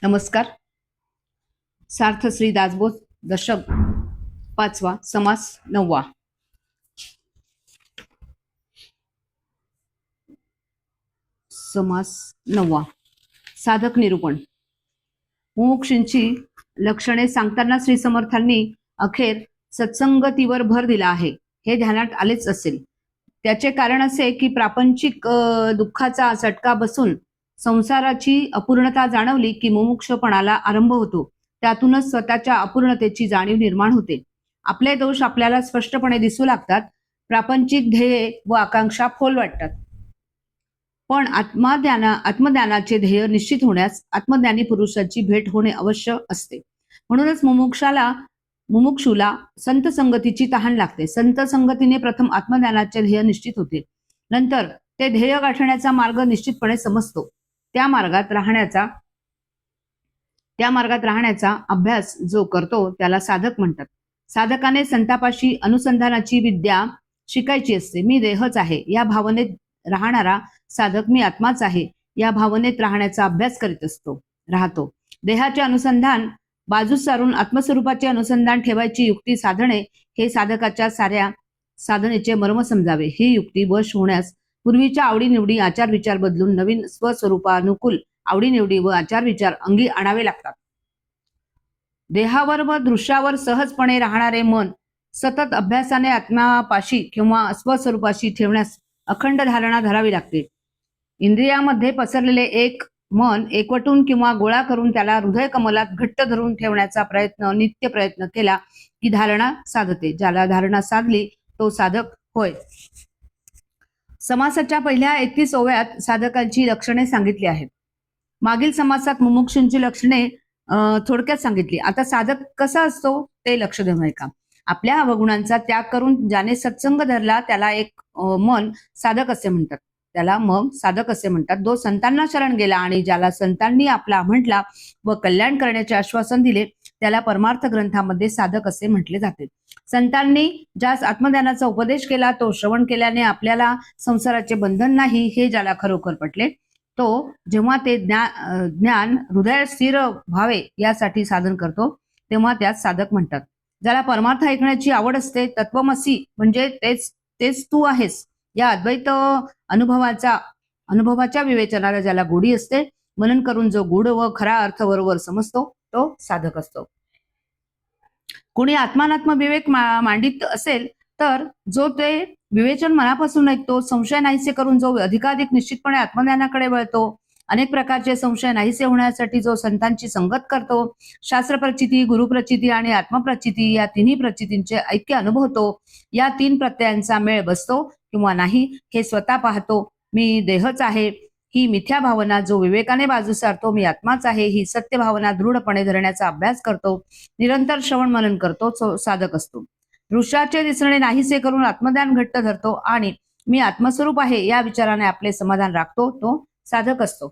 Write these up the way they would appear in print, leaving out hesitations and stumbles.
नमस्कार. सार्थश्री दासबोध दशक 5वा समास 9वा. समास 9वा. साधक निरूपण. मुमुक्षूंची लक्षणे सांगताना श्री समर्थांनी अखेर सत्संगतीवर भर दिला आहे हे ध्यानात आलेच असेल. त्याचे कारण असे की प्रापंचिक दुःखाचा चटका बसून संसाराची अपूर्णता जाणवली की मुमुक्षपणाला आरंभ होतो. त्यातूनच स्वतःच्या अपूर्णतेची जाणीव निर्माण होते. आपले दोष आपल्याला स्पष्टपणे दिसू लागतात. प्रापंचिक ध्येय व आकांक्षा फोल वाटतात. पण आत्मज्ञानाचे ध्येय निश्चित होण्यास आत्मज्ञानी पुरुषाची भेट होणे अवश्य असते. म्हणूनच मुमुक्षूला संत संगतीची तहान लागते. संत संगतीने प्रथम आत्मज्ञानाचे ध्येय निश्चित होते. नंतर ते ध्येय गाठण्याचा मार्ग निश्चितपणे समजतो. त्या मार्गात राहण्याचा अभ्यास जो करतो त्याला साधक म्हणतात. साधकाने संतापाशी अनुसंधानाची विद्या शिकायची असते. मी देहच आहे या भावनेत राहणारा साधक मी आत्माच आहे या भावनेत राहण्याचा अभ्यास करीत राहतो. देहाचे अनुसंधान बाजूस सारून आत्मस्वरूपाचे अनुसंधान ठेवायची युक्ती साधणे हे साधकाच्या साऱ्या साधनेचे मर्म समजावे. ही युक्ती वश होण्यास पूर्वीच्या आवडीनिवडी आचार विचार बदलून नवीन स्वस्वरूपानुकूल आवडीनिवडी व आचार विचार अंगी आणावे लागतात. देहावर व दृश्यावर सहजपणे राहणारे मन सतत अभ्यासाने आत्मापाशी किंवा स्वस्वरूपाशी ठेवण्यास अखंड धारणा धरावी लागते. इंद्रियामध्ये पसरलेले एक मन एकवटून किंवा गोळा करून त्याला हृदय कमलात घट्ट धरून ठेवण्याचा नित्य प्रयत्न केला की धारणा साधते. ज्याला धारणा साधली तो साधक होय. समासाच्या पहिल्या 31 ओव्यात साधकांची लक्षणे सांगितली आहेत. मागील समासात मुमुक्षूंची लक्षणे थोडक्यात सांगितली. आता साधक कसा असतो ते लक्ष देऊन ऐका. आपल्या अवगुणांचा त्याग करून ज्याने सत्संग धरला त्याला मन साधक असे म्हणतात. जो संतांना शरण गेला आणि ज्याला संतांनी आपला म्हटला व कल्याण करण्याचे आश्वासन दिले त्याला परमार्थ ग्रंथामध्ये साधक असे म्हटले जाते. संतांनी ज्यास आत्मज्ञानाचा उपदेश केला तो श्रवण केल्याने आपल्याला संसाराचे बंधन नाही हे ज्याला खरोखर पटले तो जेव्हा ते ज्ञान हृदयात स्थिर व्हावे यासाठी साधन करतो तेव्हा त्यास साधक म्हणतात. ज्याला परमार्थ ऐकण्याची आवड असते, तत्वमसी म्हणजे तेच तू आहेस या अद्वैत अनुभवाच्या विवेचनाला ज्याला गोडी असते, मनन करून जो गूढ व खरा अर्थ बरोबर समजतो तो साधक असतो. कोणी आत्मानात्म विवेक मांडित असेल तर जो ते विवेचन मनापासून ऐकतो, संशय नाहीसे करून जो अधिकाधिक निश्चितपणे आत्मज्ञानाकडे वळतो, अनेक प्रकारचे संशय नाहीसे होण्यासाठी जो संतांची संगत करतो, शास्त्र प्रचिती, गुरुप्रचिती आणि आत्मप्रचिती या तिन्ही प्रचितींचे ऐक्य अनुभवतो, या 3 प्रत्ययांचा मेळ बसतो किंवा नाही हे स्वतः पाहतो. मी देहच आहे ही मिथ्या भावना जो विवेकाने बाजू सारतो, मी आत्माच आहे ही सत्य भावना दृढपणे धरण्याचा अभ्यास करतो, निरंतर श्रवण मनन करतो तो साधक असतो. दृश्याचे दिसणे नाहीसे करून आत्मज्ञान घट्ट धरतो आणि मी आत्मस्वरूप आहे या विचाराने आपले समाधान राखतो तो साधक असतो.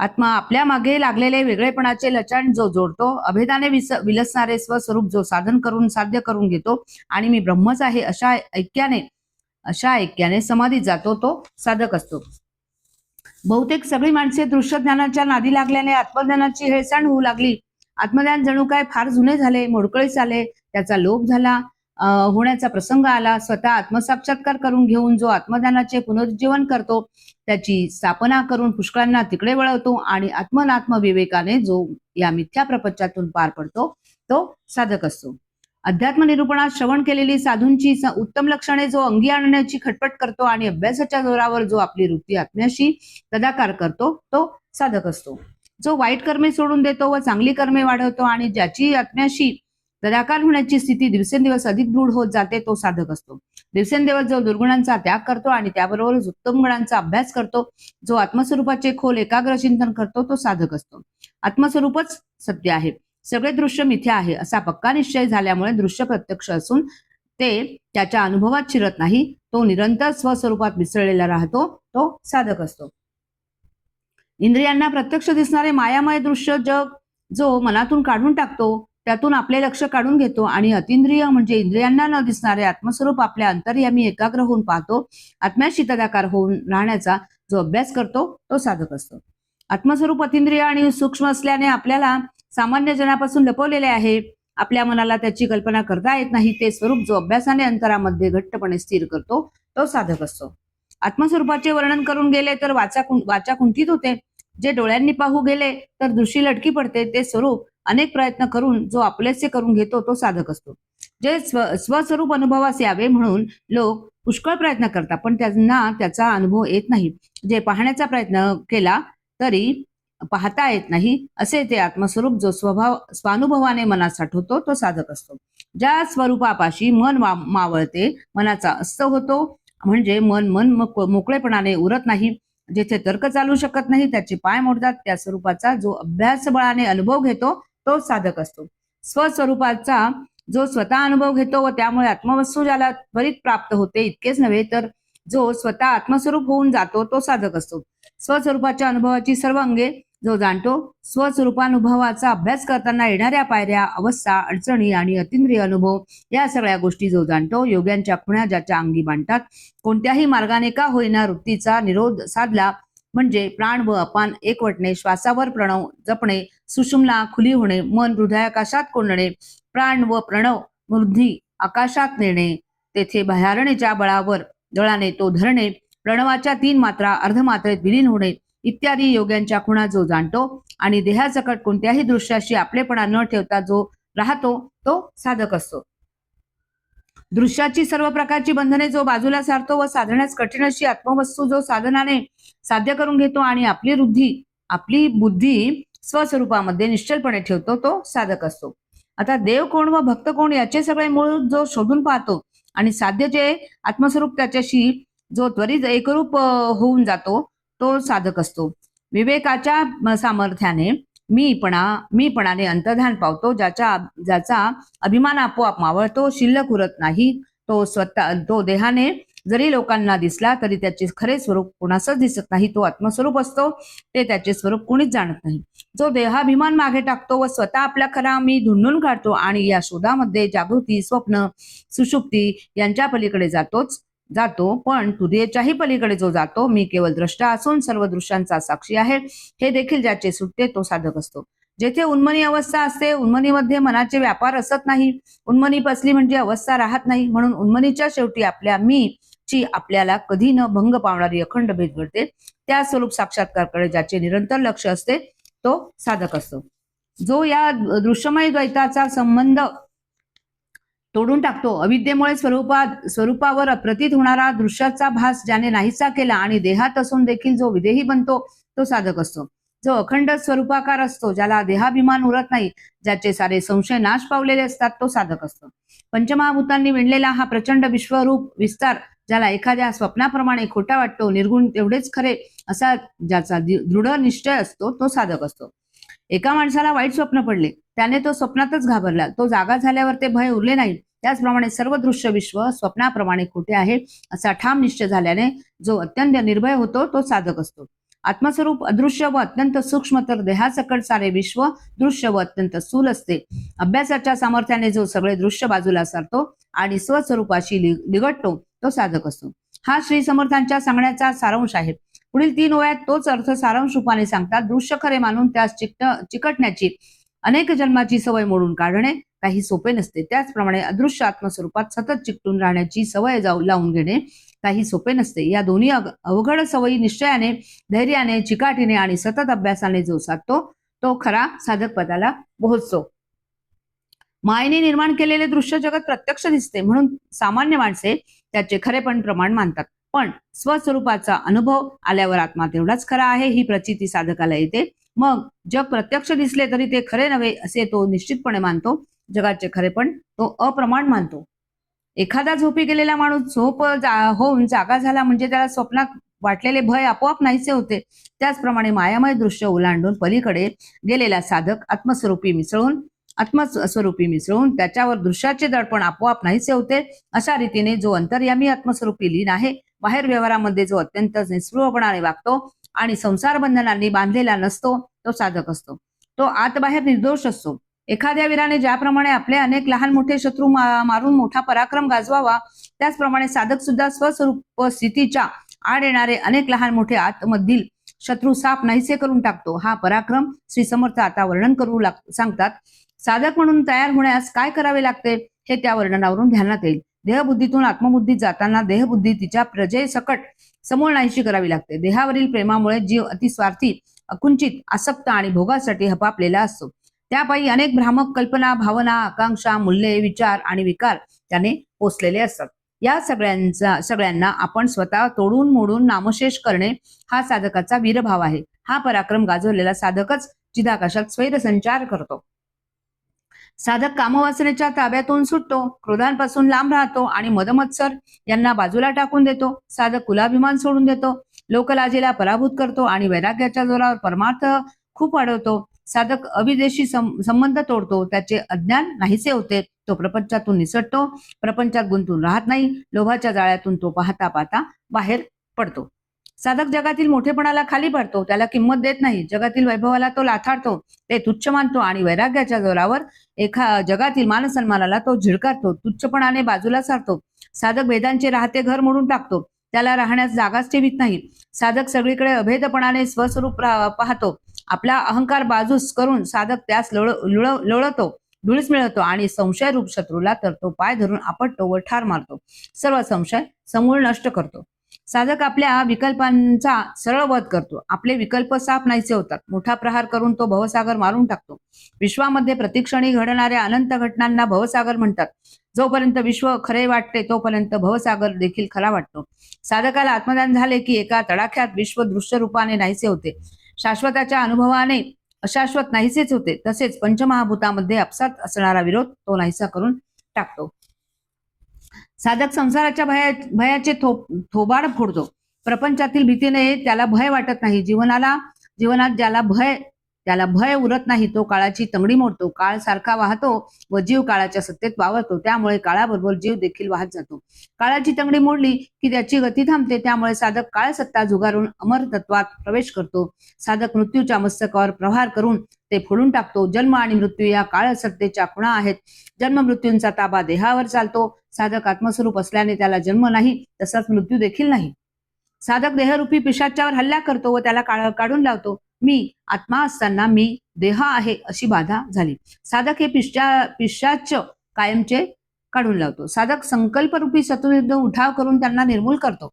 आत्मा आपल्या मागे लागलेले वेगळेपणाचे लचाण जो जोडतो, अभेदाने विलसणारे स्वस्वरूप जो साधन करून साध्य करून घेतो आणि मी ब्रह्मच आहे अशा ऐक्याने समाधीत जातो तो साधक असतो. बहुतेक सगळी माणसे दृश्य ज्ञानाच्या नादी लागल्याने आत्मज्ञानाची हेळसांड होऊ लागली. आत्मज्ञान जणू काय फार जुने झाले, मोडकळीस आले, त्याचा लोप झाला होण्याचा प्रसंग आला. स्वतः आत्मसाक्षात्कार करून घेऊन जो आत्मज्ञानाचे पुनरुज्जीवन करतो, त्याची स्थापना करून पुष्कळांना तिकडे वळवतो आणि आत्मनात्म विवेकाने जो या मिथ्या प्रपंचातून पार पडतो तो साधक असतो. अध्यात्म निरूपणात श्रवण केलेली साधूंची उत्तम लक्षणे जो अंगी आणण्याची खटपट करतो आणि अभ्यासाच्या जोरावर जो आपली वृत्ती आत्म्याशी तदाकार करतो तो साधक असतो. जो वाईट कर्मे सोडून देतो व चांगली कर्मे वाढवतो आणि ज्याची आत्म्याशी तदाकार होण्याची स्थिती दिवसेंदिवस अधिक दृढ होत जाते तो साधक असतो. दिवसेंदिवस जो दुर्गुणांचा त्याग करतो आणि त्याबरोबरच उत्तम गुणांचा अभ्यास करतो, जो आत्मस्वरूपाचे खोल एकाग्र चिंतन करतो तो साधक असतो. आत्मस्वरूपच सत्य आहे, सगळे दृश्य मिथ्या आहे असा पक्का निश्चय झाल्यामुळे दृश्य प्रत्यक्ष असून ते त्याच्या अनुभवात शिरत नाही, तो निरंतर स्वस्वरूपात मिसळलेला राहतो तो साधक असतो. इंद्रियांना प्रत्यक्ष दिसणारे मायामय दृश्य जग जो मनातून काढून टाकतो, त्यातून आपले लक्ष काढून घेतो आणि अतिंद्रिय म्हणजे इंद्रियांना न दिसणारे आत्मस्वरूप आपल्या अंतर्यामी एकाग्र होऊन पाहतो, आत्म्याशी तदाकार होऊन राहण्याचा जो अभ्यास करतो तो साधक असतो. आत्मस्वरूप अतिंद्रिय आणि सूक्ष्म असल्याने आपल्याला सामान्य जनापासून लपवलेले आहे. आपल्या मनाला त्याची कल्पना करता येत नाही. ते स्वरूप जो अभ्यासाने अंतरामध्ये घट्टपणे स्थिर करतो तो साधक असतो. आत्मस्वरूपाचे वर्णन करून गेले तर वाचा कुंठित होते. जे डोळ्यांनी पाहू गेले तर दृष्टी लटकी पडते. ते स्वरूप अनेक प्रयत्न करून जो आपलेसे करून घेतो तो साधक असतो. जे स्वस्वरूप अनुभवास यावे म्हणून लोक पुष्कळ प्रयत्न करतात, पण त्यांना त्याचा अनुभव येत नाही. जे पाहण्याचा प्रयत्न केला तरी पाहता येत नाही, असे ते आत्मस्वरूप जो स्वानुभवाने मनात साठवतो तो साधक असतो. ज्या स्वरूपापाशी मन मावळते, मनाचा अस्त होतो, म्हणजे मन मोकळेपणाने उरत नाही, जेथे तर्क चालू शकत नाही, त्याचे पाय मोडतात, त्या स्वरूपाचा जो अभ्यास बळाने अनुभव घेतो तो साधक असतो. स्वस्वरूपाचा जो स्वतः अनुभव घेतो व त्यामुळे आत्मवस्तू ज्याला त्वरित प्राप्त होते, इतकेच नव्हे तर जो स्वतः आत्मस्वरूप होऊन जातो तो साधक असतो. स्वस्वरूपाच्या अनुभवाची सर्व अंगे जो जाणतो, स्वस्वरूपानुभवाचा अभ्यास करताना येणाऱ्या पायऱ्या, अवस्था, अडचणी आणि अतिंद्रिय अनुभव या सगळ्या गोष्टी जो जाणतो, योग्यांच्या खुणा ज्याच्या अंगी बांधतात, कोणत्याही मार्गाने का होईना वृत्तीचा निरोध साधला, म्हणजे प्राण व अपान एकवटणे, श्वासावर प्रणव जपणे, सुषुम्ना खुली होणे, मन हृदयाकाशात कोंडणे, प्राण व प्रणव मूर्धी आकाशात नेणे, तेथे भयारणेच्या दळाने तो धरणे, प्रणवाच्या 3 मात्रा अर्धमात्रेत विलीन होणे इत्यादी योग्यांच्या खुणा जो जाणतो आणि देहासकट कोणत्याही दृश्याशी आपलेपणा न ठेवता जो राहतो तो साधक असतो. दृश्याची सर्व प्रकारची बंधने जो बाजूला सारतो व साधण्यास कठीण अशी आत्मवस्तू जो साधनाने साध्य करून घेतो आणि आपली बुद्धी स्वस्वरूपामध्ये निश्चलपणे ठेवतो तो साधक असतो. आता देव कोण व भक्त कोण याचे सगळे मूळ जो शोधून पाहतो आणि साध्य जे आत्मस्वरूप त्याच्याशी जो त्वरित एकरूप होऊन जातो तो साधक असतो. विवेकाच्या सामर्थ्याने मीपणाने अंतर्धान पावतो, ज्याचा अभिमान आपोआप मावळतो, शिल्लक उरत नाही, तो देहाने जरी लोकांना दिसला तरी त्याचे खरे स्वरूप कोणासच दिसत नाही. तो आत्मस्वरूप असतो, ते त्याचे स्वरूप कोणीच जाणत नाही. जो देहाभिमान मागे टाकतो व स्वतः आपला खरा मी धुंडून काढतो आणि या शोधामध्ये जागृती, स्वप्न, सुषुप्ती यांच्या पलीकडे जातो, पण तुर्येच्याही पलीकडे जो जातो, मी केवळ द्रष्टा असून सर्व दृश्यांचा साक्षी आहे, हे देखील ज्याचे सुटते तो साधक असतो. जेथे उन्मनी अवस्था असते, उन्मनीमध्ये मनाचे व्यापार असत नाही, उन्मनी पसली म्हणजे अवस्था राहत नाही, म्हणून उन्मनीच्या शेवटी आपल्या मी ची आपल्याला कधी न भंग पावणारी अखंड भेद घडते. त्या स्वरूप साक्षात्कारकडे ज्याचे निरंतर लक्ष असते तो साधक असतो. जो या दृश्यमय द्वैताचा संबंध तोडून टाकतो, अविद्येमुळे स्वरूपावर प्रतीत होणारा दृश्याचा भास ज्याने नाहीसा केला आणि देहात असून देखील जो विदेही बनतो तो साधक असतो. जो अखंड स्वरूपाकार असतो, ज्याला देहाभिमान उरत नाही, ज्याचे सारे संशय नाश पावलेले असतात तो साधक असतो. पंचमहाभूतांनी विणलेला हा प्रचंड विश्वरूप विस्तार ज्याला एखाद्या स्वप्नाप्रमाणे खोटा वाटतो, निर्गुण तेवढेच खरे असा ज्याचा दृढ निश्चय असतो तो साधक असतो. एका माणसाला वाईट स्वप्न पडले, त्याने तो स्वप्नातच घाबरला, तो जागा झाल्यावर ते भय उरले नाही. त्याचप्रमाणे सर्व दृश्य विश्व स्वप्नाप्रमाणे खोटे आहे असा ठाम निश्चय झाल्याने जो अत्यंत निर्भय होतो तो साधक असतो. आत्मस्वरूप अदृश्य व अत्यंत सूक्ष्म, तर देहासकट सारे विश्व दृश्य व अत्यंत स्थूल असते. अभ्यासाच्या सामर्थ्याने जो सगळे दृश्य बाजूला सारतो आणि स्वस्वरूपाशी लिगटतो तो साधक असतो. हा श्री समर्थांच्या सांगण्याचा सारांश आहे. पुढील 3 ओव्यात तोच अर्थ सारांश रूपाने सांगतात. दृश्य खरे मानून त्यास चिकटण्याची अनेक जन्माची सवय मोडून काढणे काही सोपे नसते. त्याचप्रमाणे अदृश्य आत्मस्वरूपात सतत चिकटून राहण्याची सवय लावून घेणे काही सोपे नसते. या दोन्ही अवघड सवयी निश्चयाने, धैर्याने, चिकाटीने आणि सतत अभ्यासाने जो साधतो तो खरा साधक पदाला पोहोचतो. मायेने निर्माण केलेले दृश्य जगत प्रत्यक्ष दिसते, म्हणून सामान्य माणसे त्याचे खरेपण प्रमाण मानतात. पण स्वस्वरूपाचा अनुभव आल्यावर आत्मा तेवढाच खरा आहे ही प्रचिती साधकाला येते. मग जग प्रत्यक्ष दिसले तरी ते खरे नव्हे असे तो निश्चितपणे मानतो. जगाचे खरेपण तो अप्रमाण मानतो. एखादा झोपी गेलेला माणूस होऊन जागा झाला म्हणजे त्याला स्वप्नात वाटलेले भय आपोआप नाहीसे होते. त्याचप्रमाणे मायामय दृश्य ओलांडून पलीकडे गेलेला साधक आत्मस्वरूपी मिसळून त्याच्यावर दृश्याचे दडपण आपोआप नाहीसे होते. अशा रीतीने जो अंतर्यामी आत्मस्वरूपी लीन आहे, बाहेर व्यवहारामध्ये जो अत्यंत निस्पृहपणाने वागतो आणि संसार बंधनांनी बांधलेला नसतो तो साधक असतो. तो आत बाहेर निर्दोष असतो. एखाद्या वीराने ज्याप्रमाणे आपले अनेक लहान मोठे शत्रू मारून मोठा पराक्रम गाजवावा, त्याचप्रमाणे साधक सुद्धा स्वस्वरूप स्थितीच्या आड येणारे अनेक लहान मोठे आतमधील शत्रू साप नाहीसे करून टाकतो. हा पराक्रम श्री समर्थ आता वर्णन करू सांगतात. साधक म्हणून तयार होण्यास काय करावे लागते हे त्या वर्णनावरून ध्यानात येईल. देहबुद्धीतून आत्मबुद्धीत जाताना देहबुद्धी तिच्या प्रजे सकट समूळ नाहीशी करावी लागते. देहावरील प्रेमामुळे जीव अतिस्वार्थी, अकुंचित, आसक्त आणि भोगासाठी हपापलेला असतो. त्यापायी अनेक भ्रामक कल्पना, भावना, आकांक्षा, मूल्ये, विचार आणि विकार त्याने पोचलेले असतात. या सगळ्यांना आपण स्वतः तोडून मोडून नामशेष करणे हा साधकाचा वीरभाव आहे. हा पराक्रम गाजवलेला साधकच चिदाकाशात स्वैरसंचार करतो. साधक कामवासनेच्या ताब्यातून सुटतो, क्रोधांपासून लांब राहतो आणि मदमत्सर यांना बाजूला टाकून देतो. साधक कुलाभिमान सोडून देतो, लोकलाजेला पराभूत करतो आणि वैराग्याच्या जोरावर परमार्थ खूप वाढवतो. साधक अविदेशी संबंध तोडतो, त्याचे अज्ञान नाहीसे होते, तो प्रपंचातून निसटतो, प्रपंचात गुंतून राहत नाही, लोभाच्या जाळ्यातून तो पाहता पाहता बाहेर पडतो. साधक जगातील मोठेपणाला खाली पडतो, त्याला किंमत देत नाही, जगातील वैभवाला तो लाथाडतो, ते तुच्छ मानतो आणि वैराग्याच्या जोरावर जगातील मानसन्मानाला तो झिडकारतो, तुच्छपणाने बाजूला सारतो. साधक वेदांचे राहते घर मोडून टाकतो, त्याला राहण्यास जागाच ठेवीत नाही. साधक सगळीकडे अभेदपणाने स्वस्वरूप पाहतो, आपला अहंकार बाजूस करून साधक त्यास लोळतो, धुळीस मिळवतो आणि संशयरूप शत्रूला तर तो पाय धरून आपटतो व ठार मारतो, सर्व संशय समूळ नष्ट करतो. साधक आपल्या विकल्पांचा सरळ वध करतो, आपले विकल्प साप नाहीसे होतात, मोठा प्रहार करून तो भवसागर मारून टाकतो. विश्वामध्ये प्रतिक्षणी घडणाऱ्या अनंत घटनांना भवसागर म्हणतात. जोपर्यंत विश्व खरे वाटते तोपर्यंत भवसागर देखील खरा वाटतो. साधकाला आत्मदान झाले की एका तडाख्यात विश्व दृश्य रूपाने नाहीसे होते, शाश्वताच्या अनुभवाने अशाश्वत नाहीसेच होते. तसेच पंचमहाभूतामध्ये आपसात असणारा विरोध तो नाहीसा करून टाकतो. साधक संसाराच्या भयाचे थोबाड फोडतो, प्रपंचातील भीतीने त्याला भय वाटत नाही. जीवनात त्याला भय उरत नाही, तो काळाची तंगडी मोडतो, काळ सारखा वाहतो व जीव काळाच्या सत्तेत वावरतो, त्यामुळे काळाबरोबर जीव देखील वाहत जातो. काळाची तंगडी मोडली की त्याची गती थांबते, त्यामुळे साधक काळ सत्ता झुगारून अमर तत्वात प्रवेश करतो. साधक मृत्यूच्या मस्तकावर प्रहार करून ते फोडून टाकतो. जन्म आणि मृत्यू या काळ सत्तेच्या खुणा आहेत. जन्म मृत्यूंचा ताबा देहावर चालतो. साधक आत्मस्वरूप असल्याने त्याला जन्म नाही, तसाच मृत्यू देखील नाही. साधक देहरूपी पिशाच्यावर हल्ला करतो व त्याला काढून लावतो. मी आत्मा असताना मी देह आहे अशी बाधा झाली. साधक हे पिशाच कायमचे काढून लावतो. साधक संकल्परूपी शत्रुविरुद्ध उठाव करून त्यांना निर्मूल करतो.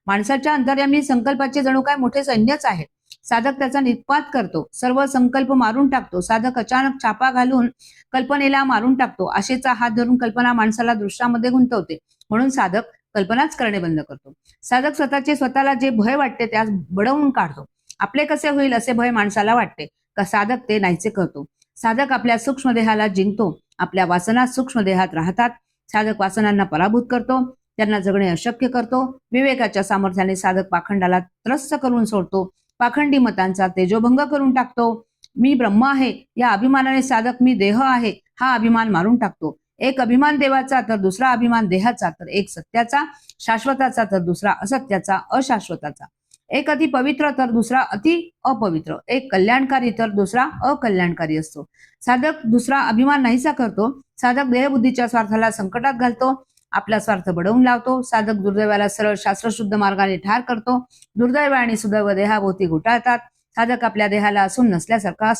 माणसाच्या अंतर्यामी संकल्पाचे जणू काय मोठे सैन्यच आहे. साधक त्याचा निपात करतो, सर्व संकल्प मारून टाकतो. साधक अचानक छापा घालून कल्पनेला मारून टाकतो. आशेचा हात धरून कल्पना माणसाला दृश्यामध्ये गुंतवते, म्हणून साधक कल्पनाच करणे बंद करतो. साधक स्वतःला जे भय वाटते त्यास बडवून काढतो. आपले कसे होईल असे भय माणसाला वाटते का साधक ते नाहीसे करतो. साधक आपल्या सूक्ष्म देहाला जिंकतो, आपल्या वासना सूक्ष्म देहात राहतात. साधक वासनांना पराभूत करतो, त्यांना जगणे अशक्य करतो. विवेकाच्या सामर्थ्याने साधक पाखंडाला त्रस्त करून सोडतो, पाखंडी मतांचा तेजोभंग करून टाकतो. मी ब्रह्म आहे या अभिमानाने साधक मी देह आहे हा अभिमान मारून टाकतो. एक अभिमान देवाचा तर दुसरा अभिमान देहाचा, तर एक सत्याचा शाश्वताचा तर दुसरा असत्याचा अशाश्वताचा. एक अति पवित्र तर दुसरा अति अपवित्र, एक कल्याणकारी तर दुसरा अकल्याणकारी असतो. साधक दुसरा अभिमान नाहीसा करतो. साधक देहबुद्धीच्या स्वार्थाला संकटात घालतो, आपला स्वार्थ बडवून लावतो. साधक दुर्दैवाला सरळ शास्त्रशुद्ध मार्गाने ठार करतो. दुर्दैव आणि सुदैव देहाभोवती घुटाळतात. साधक आपल्या देहाला असून नसल्यासारखा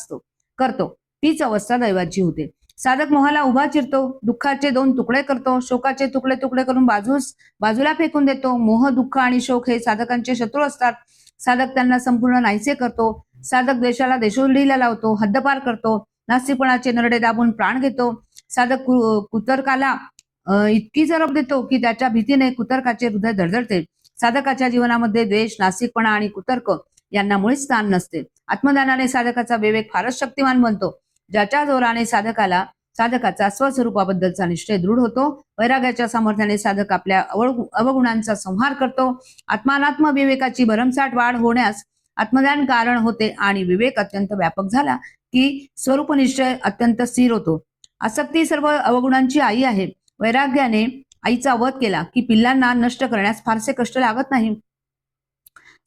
करतो, तीच अवस्था दैवाची होते. साधक मोहाला उभा चिरतो, दुःखाचे 2 तुकडे करतो, शोकाचे तुकडे तुकडे करून बाजूला फेकून देतो. मोह, दुःख आणि शोक हे साधकांचे शत्रू असतात. साधक त्यांना संपूर्ण नाहीसे करतो. साधक देशाला देशोधडीला लावतो, हद्दपार करतो, नास्तिकपणाचे नरडे दाबून प्राण घेतो. साधक कुतर्काला इतकी जरब देतो की त्याच्या भीतीने कुतर्काचे हृदय धडधडते. साधकाच्या जीवनामध्ये द्वेष, नास्तिकपणा आणि कुतर्क यांना मुळीच स्थान नसते. आत्मदानाने साधकाचा विवेक फारच शक्तिमान बनतो, ज्याच्या जोराने साधकाचा स्वस्वरूपाबद्दलचा निश्चय दृढ होतो. वैराग्याच्या सामर्थ्याने साधक आपल्या अवगुणांचा संहार करतो. आत्मानात्म विवेकाची भरमसाठ वाढ होण्यास आत्मदान कारण होते आणि विवेक अत्यंत व्यापक झाला की स्वरूप निश्चय अत्यंत स्थिर होतो. आसक्ती सर्व अवगुणांची आई आहे. वैराग्याने आईचा वध केला की पिल्लांना नष्ट करण्यास फारसे कष्ट लागत नाही.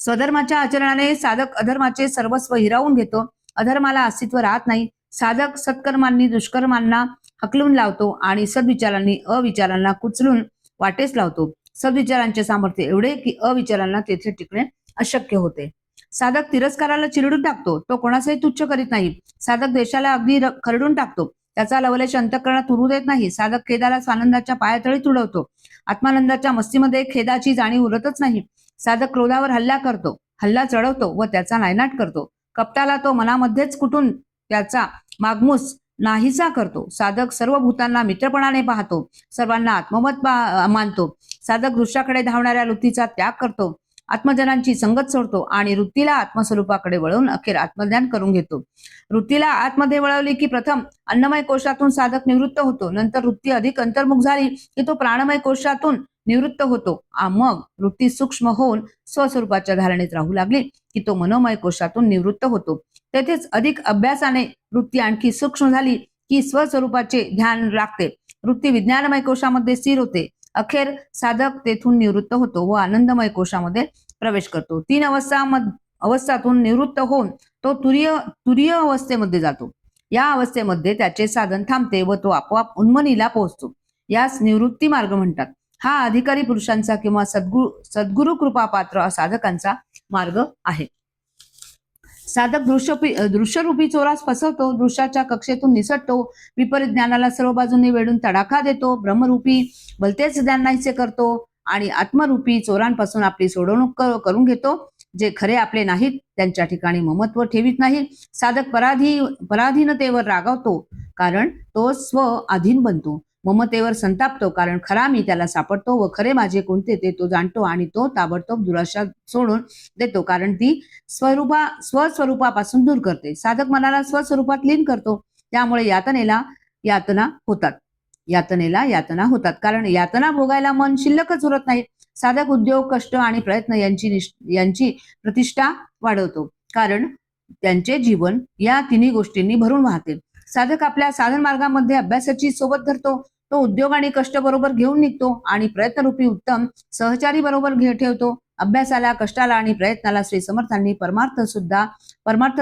स्वधर्माच्या आचरणाने साधक अधर्माचे सर्वस्व हिरावून घेतो. अधर्माला अस्तित्व राहत नाही. साधक सत्कर्मांनी दुष्कर्मांना हकलून लावतो आणि सद्विचारांनी अविचारांना कुचलून वाटेस लावतो. सद्विचारांचे सामर्थ्य एवढे की अविचारांना तेथे टिकणे अशक्य होते. साधक तिरस्काराला चिरडून टाकतो, तो कोणाचाही तुच्छ करीत नाही. साधक देशाला अगदी खरडून टाकतो, त्याचा लवलेश अंतःकरणात उरू देत नाही. साधक खेदाला आनंदाच्या पायातळी तुडवतो. आत्मानंदाच्या मस्तीमध्ये खेदाची जाणीव उरतच नाही. साधक क्रोधावर हल्ला करतो, हल्ला चढवतो व त्याचा नायनाट करतो. कपटाला तो मनामध्येच कुटून त्याचा मागमूस नाहीसा करतो. साधक सर्व भूतांना मित्रपणाने पाहतो, सर्वांना आत्मवत मानतो. साधक दृश्याकडे धावणाऱ्या वृत्तीचा त्याग करतो, आत्मजनांची संगत सोडतो आणि वृत्तीला आत्मस्वरूपाकडे वळवून अखेर आत्मज्ञान करून घेतो. वृत्तीला आतमध्ये वळवली की प्रथम अन्नमय कोशातून साधक निवृत्त होतो. नंतर वृत्ती अधिक अंतर्मुख झाली की तो प्राणमय कोशातून निवृत्त होतो. मग वृत्ती सूक्ष्म होऊन स्वस्वरूपाच्या धारणेत राहू लागली की तो मनोमय कोशातून निवृत्त होतो. तेथेच अधिक अभ्यासाने वृत्ती आणखी सूक्ष्म झाली की स्वस्वरूपाचे ध्यान लागते. वृत्ती विज्ञानमय कोशामध्ये स्थिर होते. अखेर साधक तेथून निवृत्त होतो व आनंदमय कोशामध्ये प्रवेश करतो. 3 अवस्थातून निवृत्त होऊन तो तुरीय अवस्थेमध्ये जातो. या अवस्थेमध्ये त्याचे साधन थांबते व तो आपोआप उन्मनीला पोहोचतो. यास निवृत्ती मार्ग म्हणतात. हा अधिकारी पुरुषांचा किंवा सद्गुरु कृपापात्र साधकांचा मार्ग आहे. साधक दृश्यरूपी चोरास फसवतो, दृश्याच्या कक्षेतून निसटतो, विपरीत ज्ञानाला सर्व बाजूंनी वेढून तडाखा देतो, ब्रह्मरूपी भलतेच ज्ञान नाहीसे करतो आणि आत्मरूपी चोरांपासून आपली सोडवणूक करून घेतो. जे खरे आपले नाहीत त्यांच्या ठिकाणी ममत्व ठेवीत नाही. साधक पराधीनतेवर रागावतो कारण तो स्व अधीन बनतो. ममतेवर संतापतो कारण खरा मी त्याला सापडतो व खरे माझे कोणते ते तो जाणतो आणि तो ताबडतोब दुराशा सोडून देतो कारण ती स्वस्वरूपापासून दूर करते. साधक मनाला स्वस्वरूपात लीन करतो, त्यामुळे यातनेला यातना होतात कारण यातना भोगायला मन शिल्लकच उरत नाही. साधक उद्योग, कष्ट आणि प्रयत्न यांची प्रतिष्ठा वाढवतो कारण त्यांचे जीवन या तिन्ही गोष्टींनी भरून वाहते. साधक आपल्या साधन मार्गामध्ये अभ्यासाची सोबत धरतो. तो उद्योग आणि कष्ट बरोबर घेऊन निघतो आणि प्रयत्नरूपी उत्तम सहचारी बरोबर ठेवतो. अभ्यासाला, कष्टाला आणि प्रयत्नाला श्री समर्थांनी परमार्थात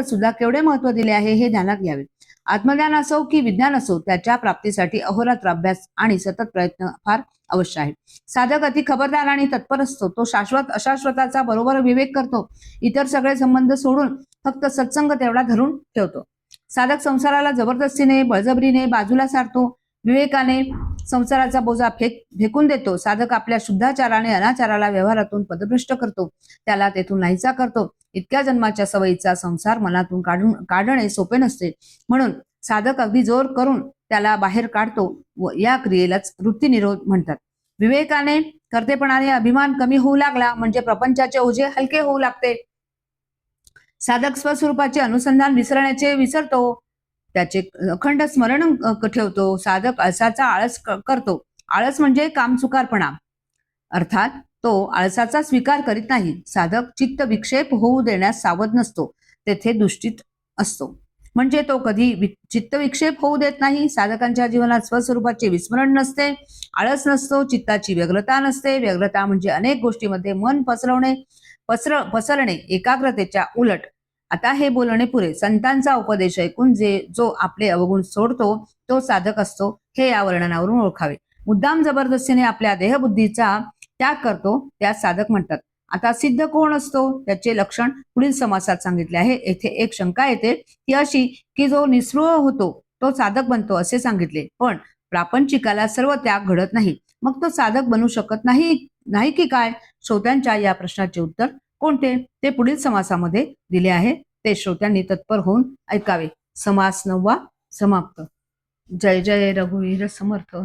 सुद्धा केवढे महत्व दिले आहे हे ध्यानात घ्यावे. आत्मज्ञान असो की विज्ञान असो, त्याच्या प्राप्तीसाठी अहोरात्र अभ्यास आणि सतत प्रयत्न फार अवश्य आहे. साधक अति खबरदार आणि तत्पर असतो. तो शाश्वत अशाश्वताचा बरोबर विवेक करतो. इतर सगळे संबंध सोडून फक्त सत्संग तेवढा धरून ठेवतो. साधक संसाराला जबरदस्तीने, बळजबरीने बाजूला सारतो. विवेकाने संसाराचा बोजा फेकून देतो. साधक आपल्या शुद्धाचाराने अनाचाराला व्यवहारातून पदभ्रष्ट करतो, त्याला तेथून नाहीसा करतो. इतक्या जन्माच्या सवयीचा संसार मनातून काढणे सोपे नसते, म्हणून साधक अगदी जोर करून त्याला बाहेर काढतो व या क्रियेलाच वृत्तीनिरोध म्हणतात. विवेकाने, कर्तेपणाने अभिमान कमी होऊ लागला म्हणजे प्रपंचाचे ओझे हलके होऊ लागते. साधक स्वस्वरूपाचे अनुसंधान विसरतो, त्याचे अखंड स्मरण ठेवतो. साधक आळसाचा आळस करतो. आळस म्हणजे कामचुकारपणा, अर्थात तो आळसाचा स्वीकार करीत नाही. साधक चित्त विक्षेप होऊ देण्यास सावध नसतो, तेथे दुष्टीत असतो, म्हणजे तो कधी चित्त विक्षेप होऊ देत नाही. साधकांच्या जीवनात स्वस्वरूपाचे विस्मरण नसते, आळस नसतो, चित्ताची व्यग्रता नसते. व्यग्रता म्हणजे अनेक गोष्टींमध्ये मन पसरणे, एकाग्रतेच्या उलट. आता हे बोलणे पुरे. संतांचा उपदेश ऐकून जो आपले अवगुण सोडतो तो साधक असतो, हे या वर्णनावरून ओळखावे. मुद्दाम जबरदस्तीने आपल्या देहबुद्धीचा त्याग करतो त्यास साधक म्हणतात. आता सिद्ध कोण असतो त्याचे लक्षण पुढील समासात सांगितले आहे. येथे एक शंका येते, ती अशी की जो निस्पृह होतो तो साधक बनतो असे सांगितले, पण प्रापंचिकाला सर्व त्याग घडत नाही, मग तो साधक बनू शकत नाही की काय? श्रोत्यांच्या या प्रश्नाचे उत्तर कोणते ते पुढील समासामध्ये दिले आहे, ते श्रोत्यांनी तत्पर होऊन ऐकावे. समास 9 समाप्त. जय जय रघुवीर समर्थ.